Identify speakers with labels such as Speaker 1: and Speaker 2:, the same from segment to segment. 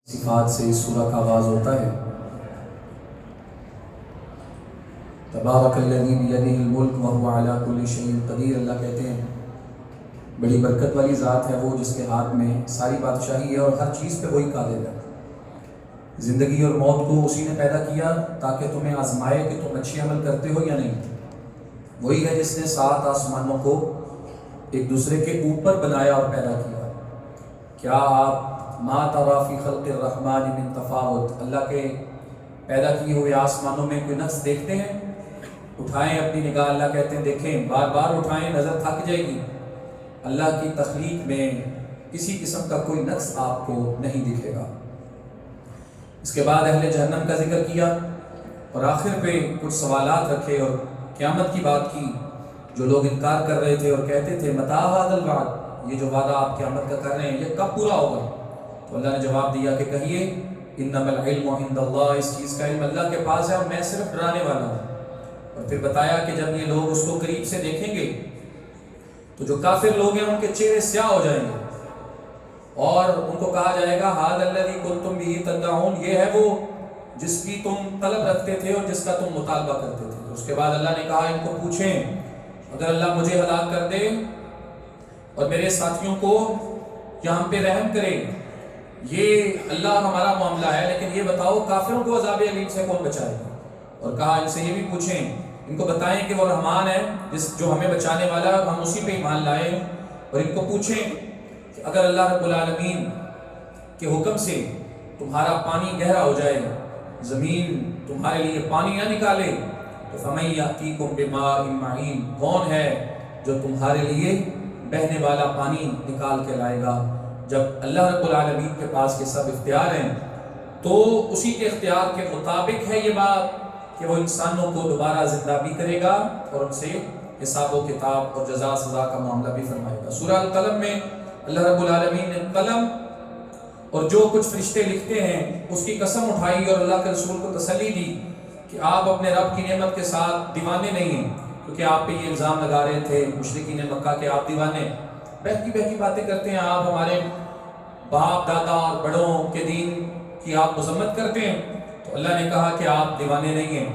Speaker 1: صفات سے اس سورہ کا آغاز ہوتا ہے۔ تبارک الذی بیدہ الملک وہو علی کل شیء قدیر۔ اللہ کہتے ہیں بڑی برکت والی ذات ہے وہ جس کے ہاتھ میں ساری بادشاہی ہے اور ہر چیز پہ وہی قادر ہے۔ زندگی اور موت کو اسی نے پیدا کیا تاکہ تمہیں آزمائے کہ تم اچھے عمل کرتے ہو یا نہیں۔ وہی ہے جس نے 7 آسمانوں کو ایک دوسرے کے اوپر بنایا اور پیدا کیا۔ کیا آپ ما تری فی خلق الرحمن من تفاوت، اللہ کے پیدا کیے ہوئے آسمانوں میں کوئی نقص دیکھتے ہیں؟ اٹھائیں اپنی نگاہ، اللہ کہتے ہیں دیکھیں، بار بار اٹھائیں، نظر تھک جائے گی۔ اللہ کی تخلیق میں کسی قسم کا کوئی نقص آپ کو نہیں دکھے گا۔ اس کے بعد اہل جہنم کا ذکر کیا اور آخر پہ کچھ سوالات رکھے اور قیامت کی بات کی۔ جو لوگ انکار کر رہے تھے اور کہتے تھے متی ھذا الوعد، یہ جو وعدہ آپ قیامت کا کر رہے ہیں یہ کب پورا ہوگا؟ تو اللہ نے جواب دیا کہ کہیے انما العلم عند اللہ، اس چیز کا علم اللہ کے پاس ہے اور میں صرف ڈرانے والا ہوں۔ اور پھر بتایا کہ جب یہ لوگ اس کو قریب سے دیکھیں گے تو جو کافر لوگ ہیں ان کے چہرے سیاہ ہو جائیں گے اور ان کو کہا جائے گا ھذا الذی کنتم بہ تدعون، یہ ہے وہ جس کی تم طلب رکھتے تھے اور جس کا تم مطالبہ کرتے تھے۔ اس کے بعد اللہ نے کہا ان کو پوچھیں اگر اللہ مجھے ہلاک کر دے اور میرے ساتھیوں کو یا ہم پہ رحم کرے، یہ اللہ ہمارا معاملہ ہے، لیکن یہ بتاؤ کافروں کو عذاب علیم سے کون بچائے گا؟ اور کہا ان سے یہ بھی پوچھیں، ان کو بتائیں کہ وہ رحمان ہے جو ہمیں بچانے والا ہے، ہم اسی پہ ایمان لائے۔ اور ان کو پوچھیں کہ اگر اللہ رب العالمین کے حکم سے تمہارا پانی گہرا ہو جائے، زمین تمہارے لیے پانی نہ نکالے، تو فَمَن يَأْتِيكُم بِمَاءٍ مَّعِينٍ، کون ہے جو تمہارے لیے بہنے والا پانی نکال کے لائے گا؟ جب اللہ رب العالمین کے پاس یہ سب اختیار ہیں تو اسی کے اختیار کے مطابق ہے یہ بات کہ وہ انسانوں کو دوبارہ زندہ بھی کرے گا اور ان سے حساب و کتاب اور جزا سزا کا معاملہ بھی فرمائے گا۔ سورہ القلم میں اللہ رب العالمین نے قلم اور جو کچھ فرشتے لکھتے ہیں اس کی قسم اٹھائی اور اللہ کے رسول کو تسلی دی کہ آپ اپنے رب کی نعمت کے ساتھ دیوانے نہیں ہیں، کیونکہ آپ پہ یہ الزام لگا رہے تھے مشرکین مکہ کے آپ دیوانے، بہتی بہتی باتیں کرتے ہیں، آپ ہمارے باپ دادا اور بڑوں کے دین کی آپ مذمت کرتے ہیں۔ تو اللہ نے کہا کہ آپ دیوانے نہیں ہیں۔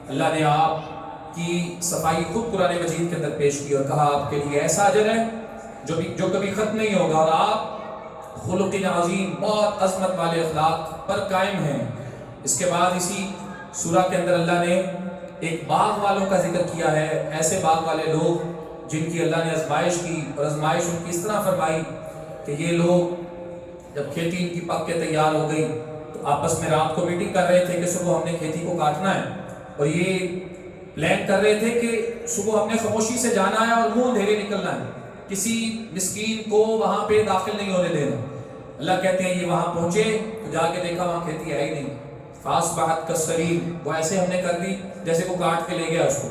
Speaker 1: اللہ نے آپ کی صفائی خود قرآن مجید کے اندر پیش کی اور کہا آپ کے لیے ایسا اجر ہے جو کبھی ختم نہیں ہوگا، اور آپ خلق عظیم، بہت عظمت والے اخلاق پر قائم ہیں۔ اس کے بعد اسی سورہ کے اندر اللہ نے ایک باغ والوں کا ذکر کیا ہے، ایسے باغ والے لوگ جن کی اللہ نے آزمائش کی، اور آزمائش ان کی اس طرح فرمائی کہ یہ لوگ جب کھیتی ان کی پک کے تیار ہو گئی تو آپس میں رات کو میٹنگ کر رہے تھے کہ صبح ہم نے کھیتی کو کاٹنا ہے، اور یہ پلان کر رہے تھے کہ صبح ہم نے خاموشی سے جانا ہے اور منہ اندھیرے نکلنا ہے، کسی مسکین کو وہاں پہ داخل نہیں ہونے دینا۔ اللہ کہتے ہیں یہ وہاں پہنچے تو جا کے دیکھا وہاں کھیتی ہے ہی نہیں، فَأَصْبَحَتْ كَالصَّرِيمِ، وہ ایسے ہم نے کر دی جیسے وہ کاٹ کے لے گیا، اس کو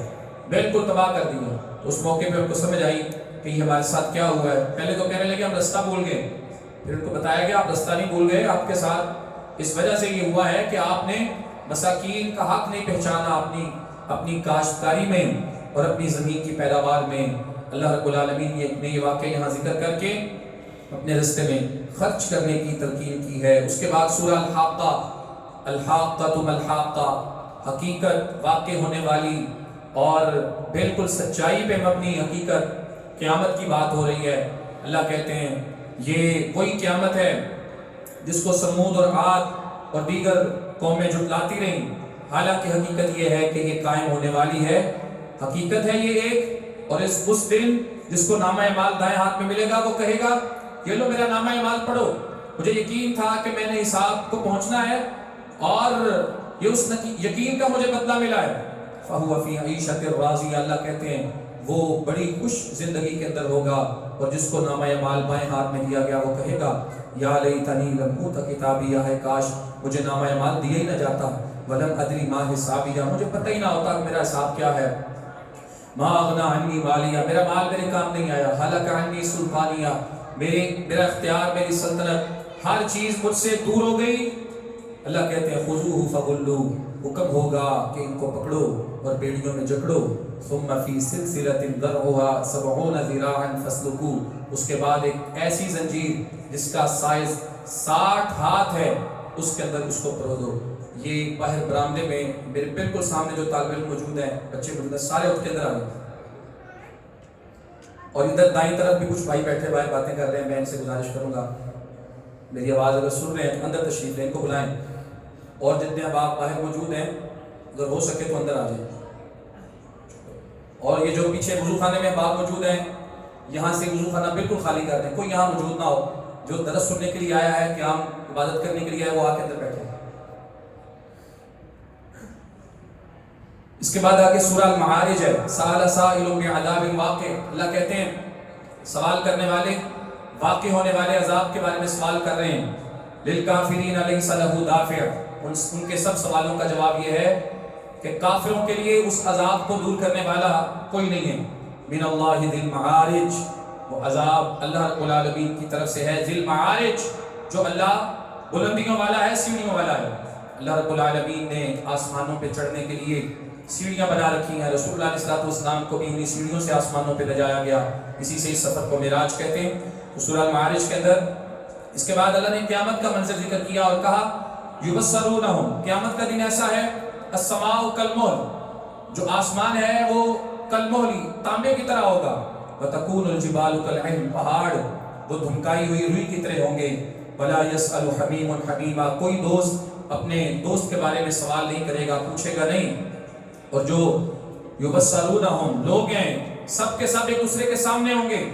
Speaker 1: بالکل تباہ کر دیا۔ تو اس موقع پہ ان کو سمجھ آئی کہ یہ ہمارے ساتھ کیا ہوا ہے۔ پہلے تو کہنے لگے ہم رستہ بھول گئے، پھر ان کو بتایا گیا آپ رستہ نہیں بھول گئے، آپ کے ساتھ اس وجہ سے یہ ہوا ہے کہ آپ نے مساکین کا حق نہیں پہچانا اپنی کاشتکاری میں اور اپنی زمین کی پیداوار میں۔ اللہ رب العالمین نے یہ واقعہ یہاں ذکر کر کے اپنے رستے میں خرچ کرنے کی تلقین کی ہے۔ اس کے بعد سورہ الحاقہ، الحاقۃ ما الحاقہ، حقیقت واقع ہونے والی اور بالکل سچائی پہ مبنی حقیقت، قیامت کی بات ہو رہی ہے۔ اللہ کہتے ہیں یہ وہی قیامت ہے جس کو سمود اور عاد اور دیگر قومیں جھٹلاتی رہیں، حالانکہ حقیقت یہ ہے کہ یہ قائم ہونے والی ہے۔ حقیقت ہے یہ ایک، اور اس دن جس کو نامہ اعمال دائیں ہاتھ میں ملے گا وہ کہے گا یہ لو میرا نامہ اعمال پڑھو، مجھے یقین تھا کہ میں نے حساب کو پہنچنا ہے اور یہ اس یقین کا مجھے بدلہ ملا ہے۔ فَهُوَ فِي عِيشَةٍ رَاضِيَةٍ، اللہ کہتے ہیں وہ بڑی خوش زندگی کے اندر ہوگا، اور جس کو نامہ اعمال بائیں ہاتھ میں دیا گیا وہ کہے گا یا لیتنی لم اوت کتابیہ، ہے کاش مجھے نامہ اعمال دیا ہی نہ جاتا، ولم ادری ما حسابیہ، مجھے پتہ ہی نہ ہوتا کہ میرا حساب کیا ہے، ما اغنی عنی مالیہ، میرا مال میرے کام نہیں آیا، ہلک عنی سلطانیہ، میرا اختیار، میری سلطنت، ہر چیز مجھ سے دور ہو گئی۔ اللہ کہتے ہیں خذوہ فغلوہ، حکم ہوگا کہ ان کو پکڑو اور بیڑیوں میں جکڑو، ثم فی سلسلۃ ذرعها 70 ذراعا فاسلکوہ، اس کے بعد ایک ایسی زنجیر جس کا سائز 60 ہاتھ ہے، اس کے اندر اس کو پرو دو۔ یہ باہر برآمدے میں میرے بالکل سامنے جو طالب علم موجود ہیں، بچے موجود ہیں، سارے اس کے اندر آ گئے، اور ادھر دائیں طرف بھی کچھ بھائی بیٹھے باہر باتیں کر رہے ہیں۔ میں ان سے گزارش کروں گا، میری آواز اگر سن رہے ہیں تو اندر تشریف لیں، ان کو بلائیں، اور جتنے اب آپ باہر موجود ہیں اگر ہو سکے تو اندر آ جائیں۔ اور یہ جو پیچھے وضو خانے میں باپ موجود ہیں، یہاں سے وضو خانہ بالکل خالی کر دیں، کوئی یہاں موجود نہ ہو۔ جو درس سننے کے لیے آیا ہے، قیام عبادت کرنے کے لیے آیا ہے، وہ آ کے اندر بیٹھے۔ اس کے بعد آگے سورہ المعارج ہے، سأل سائل بعذاب واقع۔ اللہ کہتے ہیں سوال کرنے والے واقع ہونے والے عذاب کے بارے میں سوال کر رہے ہیں۔ للکافرین لیس لہ دافع، ان کے سب سوالوں کا جواب یہ ہے کہ کافروں کے لیے اس عذاب کو دور کرنے والا کوئی نہیں ہے۔ من اللہ ذی المعارج، وہ عذاب اللہ رب العالمین کی طرف سے ہے۔ ذی المعارج، جو اللہ بلندیوں والا ہے، سیڑھیوں والا ہے۔ اللہ رب العالمین نے آسمانوں پہ چڑھنے کے لیے سیڑھیاں بنا رکھی ہیں۔ رسول اللہ علیہ السلام کو بھی انہی سیڑھیوں سے آسمانوں پہ لے جایا گیا، اسی سے اس سفر کو معراج کہتے ہیں۔ سورہ المعارج کے اندر اس کے بعد اللہ نے قیامت کا منظر ذکر کیا اور کہا یبصرونہم، قیامت کا دن ایسا ہے، السماء کالمہل، جو آسمان ہے وہ کالمہل، تانبے کی طرح ہوگا، وتکون الجبال کالعہن، پہاڑ وہ دھمکائی ہوئی روئی کی طرح ہوں گے، ولا یسأل حمیم حمیما، کوئی دوست اپنے دوست کے بارے میں سوال نہیں کرے گا، پوچھے گا نہیں۔ اور جو یبصرونہم، لوگ ہیں سب کے سب ایک دوسرے کے سامنے ہوں گے۔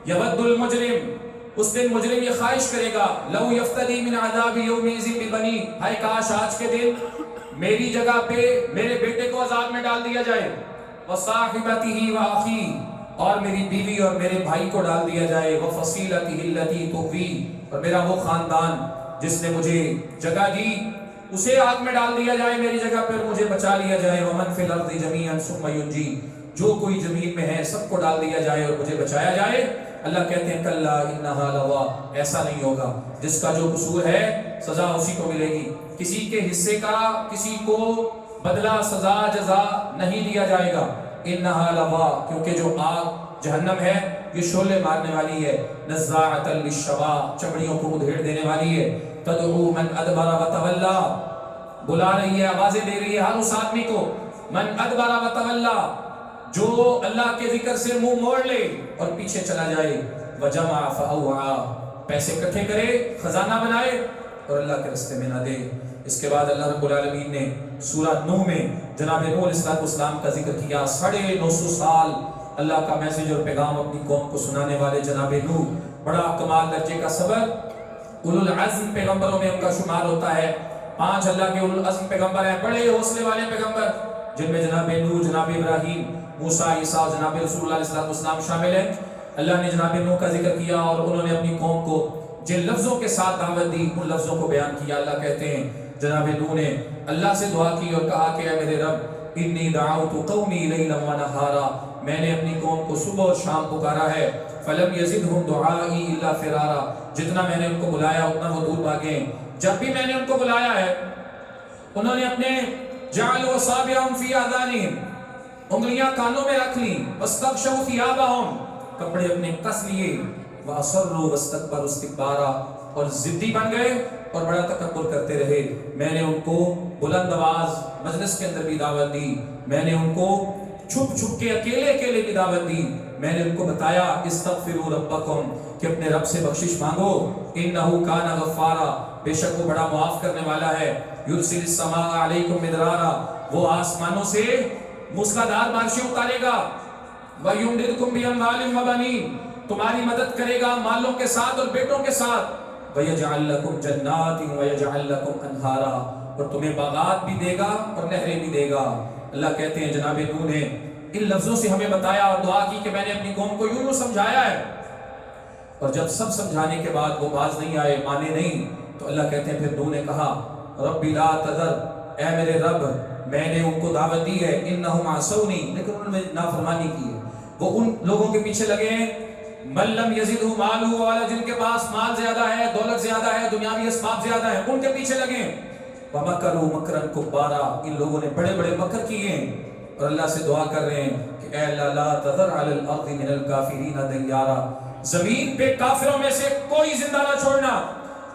Speaker 1: یود المجرم، اس دن مجرم یہ خواہش کرے گا، لو یفتدی من عذاب یومئذ ببنی، ہائے کاش آج کے دن میری جگہ پہ میرے بیٹے کو عذاب میں ڈال دیا جائے، وصاحبتہ واخی، اور میری بیوی اور میرے بھائی کو ڈال دیا جائے، وفصیلتہ التی تؤوی، اور میرا وہ خاندان جس نے مجھے جگہ دی اسے آگ میں ڈال دیا جائے، میری جگہ پر مجھے بچا لیا جائے، ومن فی الارض جمیعا ثم ینجی، جو کوئی زمین میں ہے سب کو ڈال دیا جائے اور مجھے بچایا جائے۔ اللہ کہتے ہیں کلا انہا لظا، ایسا نہیں ہوگا، جس کا جو قصور ہے سزا اسی کو ملے گی، کسی کے حصے کا کسی کو بدلہ سزا جزا نہیں دیا جائے گا۔ انہا لظا، کیونکہ جو آگ جہنم ہے یہ شعلے مارنے والی ہے، نزاعۃ للشوا، چمڑیوں کو ادھیڑ دینے والی ہے، تدعو من ادبر وتولا، بلا رہی ہے، آوازیں دے رہی ہے ہر اس آدمی کو، من ادبر وتولا، جو اللہ کے ذکر سے منہ موڑ لے اور پیچھے چلا جائے، وجمع فاوعى، پیسے اکٹھے کرے، خزانہ بنائے اور اللہ کے راستے میں نہ دے۔ اس کے بعد اللہ رب العالمین نے سورہ نوح میں جناب نوح علیہ السلام کا ذکر کیا، 950 سال اللہ کا میسج اور پیغام اپنی قوم کو سنانے والے جناب نوح، بڑا کمال درجے کا صبر، اولو العزم پیغمبروں میں ان کا شمار ہوتا ہے، 5 اللہ کے اولو العزم پیغمبر ہیں، بڑے حوصلے والے پیغمبر، جن میں جناب نوح، جناب ابراہیم، موسیٰ، عیسیٰ اور جناب رسول اللہ علیہ السلام شامل ہیں۔ اللہ نے جناب نوح کا ذکر کیا اور انہوں نے اپنی قوم کو جن لفظوں کے ساتھ دعوت دی ان لفظوں کو بیان کیا۔ اللہ کہتے ہیں جناب نوح نے اللہ سے دعا کی اور کہا کہ اے میرے رب، انی دعوت قومی لیلا ونہارا، میں نے اپنی قوم کو صبح اور شام پکارا ہے، فلم یزدہم دعائی الا فرارا، جتنا میں نے ان کو بلایا اتنا وہ دور بھاگے۔ جب بھی میں نے ان کو بلایا ہے انہوں نے اپنے جعلوا اصابعهم فی آذانہم، انگلیاں کانوں میں رکھ لیں، واستغشوا ثیابہم، کپڑے اپنے کس لیے، واصروا واستكبروا استکبارا، اور ضدی بن گئے اور بڑا تکبر کرتے رہے۔ میں نے ان کو بلند آواز مجلس کے اندر بھی دعوت دی، میں نے ان کو چھپ چھپ کے اکیلے اکیلے بھی دعوت دی، میں نے ان کو بتایا استغفروا ربکم، کہ اپنے رب سے بخشش مانگو، انہ کان غفارا، بے شک وہ بڑا معاف کرنے والا ہے، یرسل السماء علیکم مدرارا، وہ آسمانوں سے موسلادھار بارشیں اتارے گا، وَيُمْدِدْكُمْ بِأَمْوَالٍ وَبَنِينَ، تمہاری مدد کرے گا مالوں کے ساتھ اور بیٹوں کے ساتھ، وَيَجْعَلْ لَكُمْ جَنَّاتٍ وَيَجْعَلْ لَكُمْ أَنْهَارًا، اور تمہیں باغات بھی دے گا اور نہریں بھی دے گا۔ اللہ کہتے ہیں جناب نوح نے ان لفظوں سے ہمیں بتایا اور دعا کی کہ میں نے اپنی قوم کو یوں سمجھایا ہے، اور جب سب سمجھانے کے بعد وہ باز نہیں آئے، مانے نہیں، تو اللہ کہتے ہیں پھر نوح نے کہا رب لا تذر، اے میرے رب میں نے ان کو دعوت دی ہے، انہم عصونی، لیکن انہوں نے نافرمانی کی ہے، وہ ان لوگوں کے پیچھے لگے ہیں من لم یزدہ مالہ، والا جن کے پاس مال زیادہ ہے، دولت زیادہ ہے، دنیاوی اسباب زیادہ ہے، ان کے پیچھے لگے ہیں، وَمَكَرُوا مَكْرًا كُبَّارًا، ان لوگوں نے بڑے بڑے مکر کیے ہیں، اور اللہ سے دعا کر رہے ہیں کہ اے اللہ لا تذر علی الارض من الکافرین دیارا، زمین پہ کافروں میں سے کوئی زندہ نہ چھوڑنا،